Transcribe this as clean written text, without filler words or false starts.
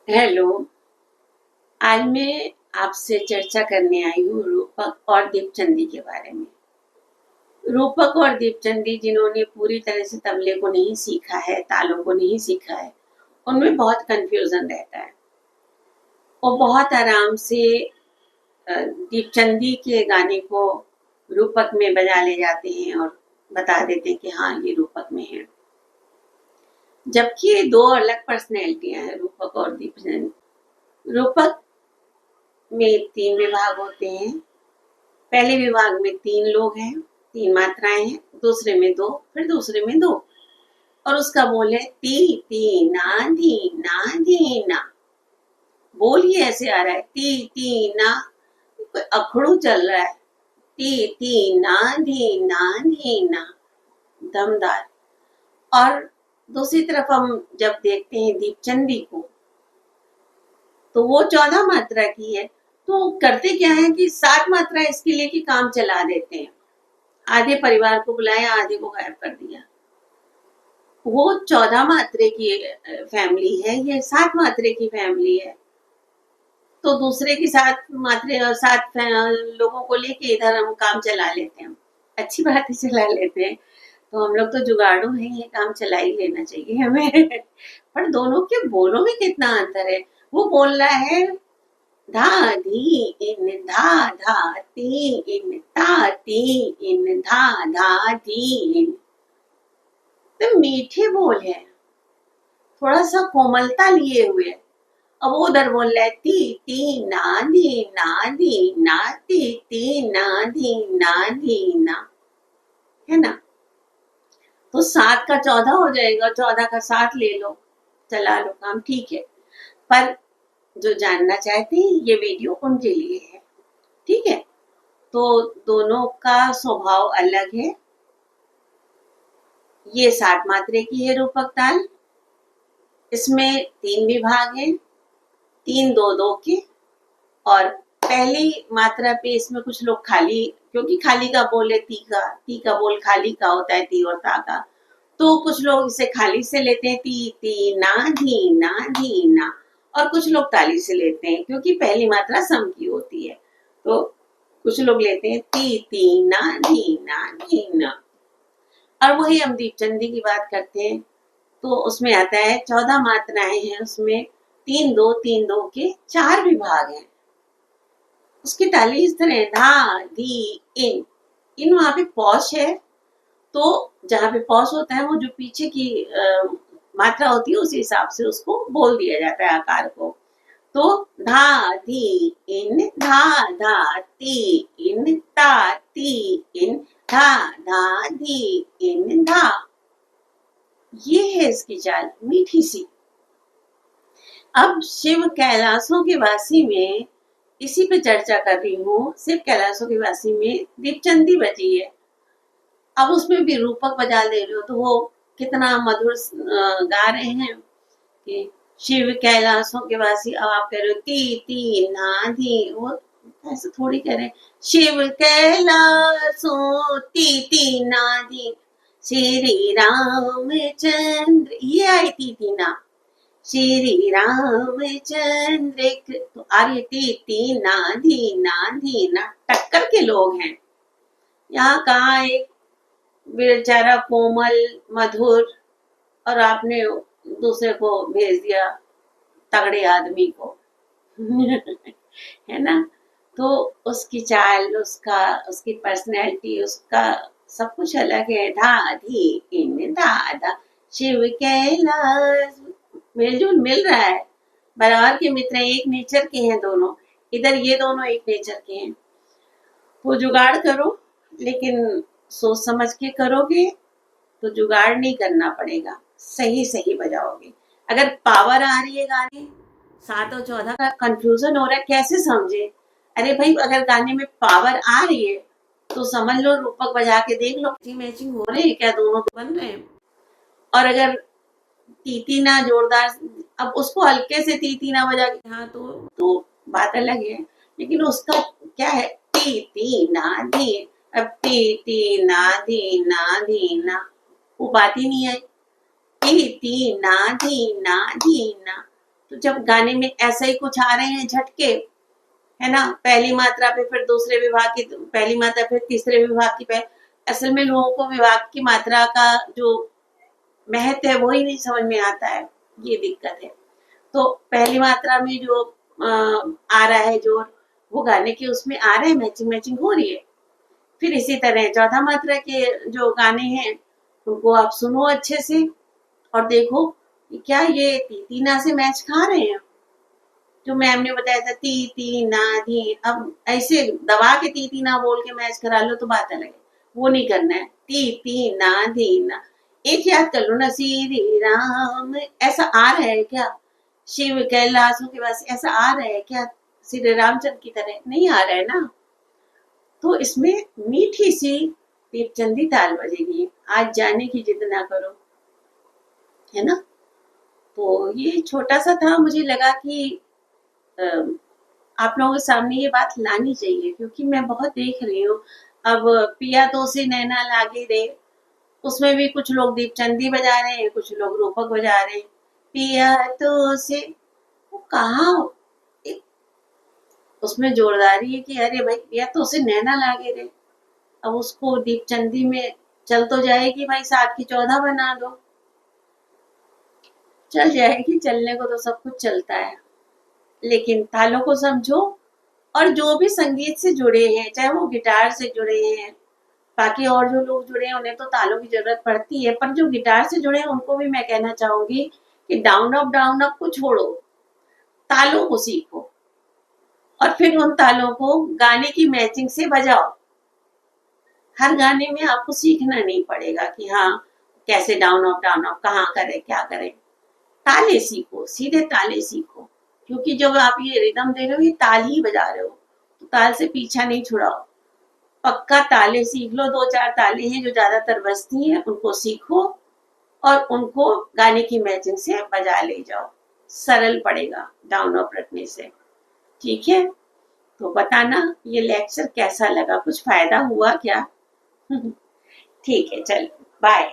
Hello. आज मैं आपसे चर्चा करने आई हूँ रूपक और दीपचंदी के बारे में। रूपक और दीपचंदी जिन्होंने पूरी तरह से तबले को नहीं सीखा है, तालों को नहीं सीखा है, उनमें बहुत कंफ्यूजन रहता है। वो बहुत आराम से दीपचंदी के गाने को रूपक में बजा ले जाते हैं और बता देते हैं कि हाँ ये रूपक में है, जबकि ये दो अलग पर्सनैलिटियां हैं, रूपक और दीपचंदी। रूपक में तीन विभाग होते हैं। पहले विभाग में तीन लोग हैं, तीन मात्राएं हैं, दूसरे में दो, फिर दूसरे में दो, और उसका बोल है ती ती ना धी ना धी ना। बोल ही ऐसे आ रहा है, ती ती ना, कोई अखड़ू चल रहा है, ती ती ना धी ना धी ना, दमदार। और दूसरी तरफ हम जब देखते हैं दीपचंदी को, तो वो 14 मात्रा की है। तो करते क्या है कि 7 मात्रा इसके लिए कि काम चला देते हैं। आधे परिवार को बुलाया, आधे को गायब कर दिया। वो 14 मात्रे की फैमिली है, ये 7 मात्रे की फैमिली है। तो दूसरे की 7 मात्रे और 7 लोगों को लेके इधर हम काम चला लेते हैं। अच्छी बात है, चला लेते हैं। तो हम लोग तो जुगाड़ू हैं, ये काम चला ही लेना चाहिए हमें। पर दोनों के बोलों में कितना अंतर है। वो बोल रहा है धा धी इन धा धा ती इन ता ती इन धा धा धी इन। तो मीठे बोल है, थोड़ा सा कोमलता लिए हुए। अब वो उधर बोल रहा है ती ती ना धी ना धी ना, ती ती ना धी ना धी ना, है ना। तो 7 का 14 हो जाएगा, 14 का 7 ले लो, चला लो काम, ठीक है। पर जो जानना चाहते हैं ये वीडियो उनके लिए है, ठीक है। तो दोनों का स्वभाव अलग है। ये 7 मात्रे की है रूपक ताल। इसमें 3 विभाग हैं, 3 दो दो के। और पहली मात्रा पे इसमें कुछ लोग खाली, क्योंकि खाली का बोल है ती का बोल खाली का होता है, ती और ता का। तो कुछ लोग इसे खाली से लेते हैं, ती ती ना धी ना धी ना। और कुछ लोग ताली से लेते हैं, क्योंकि पहली मात्रा सम की होती है। तो कुछ लोग लेते हैं ती ती ना धी ना धी ना। और वही हम दीपचंदी की बात करते हैं, तो उसमें आता है 14 मात्राएं हैं, उसमें 3 2 के 4 विभाग हैं। उसकी ताली इस तरह है, धा धी इन। इन वहां पे पॉश है, तो जहां पे पॉश होता है वो जो पीछे की मात्रा होती है उस हिसाब से उसको बोल दिया जाता है आकार को। तो धा धी इन धा धा ती इन ता ती इन धा धा धी इन धा। ये है इसकी चाल, मीठी सी। अब शिव कैलाशों के वासी में इसी पे चर्चा कर रही हूँ। शिव कैलाशों के वासी में दीपचंदी बजी है। अब उसमें भी रूपक बजा दे रहे हो, तो वो कितना मधुर गा रहे हैं कि शिव कैलाशों के वासी। अब आप कह रहे हो ती ती ना धी, वो ऐसे थोड़ी कह रहे हैं। शिव कैलाशों ती ती ना धी, श्री रामचंद्र, ये आई ती ना, श्री रामचंद्र। तो आर्य ती ती ना धी ना, टक्कर के लोग हैं। यहाँ कहा एक बेचारा कोमल मधुर, और आपने दूसरे को भेज दिया तगड़े आदमी को। है ना। तो उसकी चाल, उसका, उसकी पर्सनैलिटी, उसका सब कुछ अलग है। धा धी इन धा धा, शिव कैलाश, मेलजोल मिल रहा है। बराबर के मित्र हैं, एक नेचर के हैं दोनों। इधर ये दोनों एक नेचर के हैं। तो जुगाड़ करो, लेकिन सोच समझ के करोगे तो जुगाड़ नहीं करना पड़ेगा, सही सही बजाओगे। अगर पावर आ रही है गाने 7 और 14 का कंफ्यूजन हो रहा है, कैसे समझे। अरे भाई, अगर गाने में पावर आ रही है तो समझ लो, रूपक बजा के देख लो मैचिंग हो रहे हैं क्या, दोनों तो बन रहे हैं। और अगर तीती ना जोरदार, अब उसको हल्के से तीती ना बजा के, हाँ तो बात अलग है। लेकिन उसका क्या है, ती ती ना धी। अब ती ती ना धी ना धी ना, वो बात ही नहीं आई। ती ती ना धी ना धी ना। तो जब गाने में ऐसा ही कुछ आ रहे हैं झटके, है ना, पहली मात्रा पे फिर दूसरे विभाग की पहली मात्रा फिर तीसरे विभाग की असल में लोगों को विभाग की मात्रा का जो महत्व है वो ही नहीं समझ में आता है, ये दिक्कत है। तो पहली मात्रा में जो आ रहा है जोर, वो गाने के उसमें आ रहे हैं, मैचिंग मैचिंग हो रही है। फिर इसी तरह चौथा मात्रा के जो गाने हैं उनको आप सुनो अच्छे से और देखो क्या ये तीना से मैच खा रहे हैं। जो मैम ने बताया था ती ती ना धी, अब ऐसे दबा के ती ती ना बोल के मैच करा लो तो बात अलग है, वो नहीं करना है। ती ती ना धी ना, एक याद कर लो ना, श्री राम ऐसा आ रहा है क्या, शिव कैलाशों के पास ऐसा आ रहा है क्या, श्री रामचंद्र की तरह नहीं आ रहा है ना। तो इसमें मीठी सी दीपचंदी ताल बजेगी, आज जाने की जिद ना करो, है ना। तो ये छोटा सा था, मुझे लगा कि अ, आप लोगों के सामने ये बात लानी चाहिए क्योंकि मैं बहुत देख रही हूँ। अब पिया तो से नैना लागे रे, उसमें भी कुछ लोग दीपचंदी बजा रहे हैं, कुछ लोग रूपक बजा रहे हैं। पिया तो से वो कहाँ, एक उसमें जोरदारी है कि अरे भाई पिया तो उसे नैना लागे रे, अब उसको दीपचंदी में चल तो जाएगी भाई, 7 की 14 बना दो, चल जाएगी, चलने को तो सब कुछ चलता है, लेकिन तालों को समझो। और जो भी संगीत से जुड़े हैं, चाहे वो गिटार से जुड़े हैं, बाकी और जो लोग जुड़े हैं उन्हें तो तालों की जरूरत पड़ती है, पर जो गिटार से जुड़े हैं उनको भी मैं कहना चाहूंगी कि डाउन अप को छोड़ो, तालों को सीखो और फिर उन तालों को गाने की मैचिंग से बजाओ। हर गाने में आपको सीखना नहीं पड़ेगा कि हाँ कैसे डाउन अप कहाँ करें क्या करें, ताले सीखो, सीधे ताले सीखो, क्योंकि जब आप ये रिदम दे रहे हो ये ताल ही बजा रहे हो, तो ताल से पीछा नहीं छुड़ाओ, पक्का ताले सीख लो। 2-4 ताले हैं जो ज्यादातर बजती हैं, उनको सीखो और उनको गाने की मैचिंग से बजा ले जाओ, सरल पड़ेगा डाउन अप रखने से। ठीक है, तो बताना ये लेक्चर कैसा लगा, कुछ फायदा हुआ क्या? ठीक है, चलो बाय।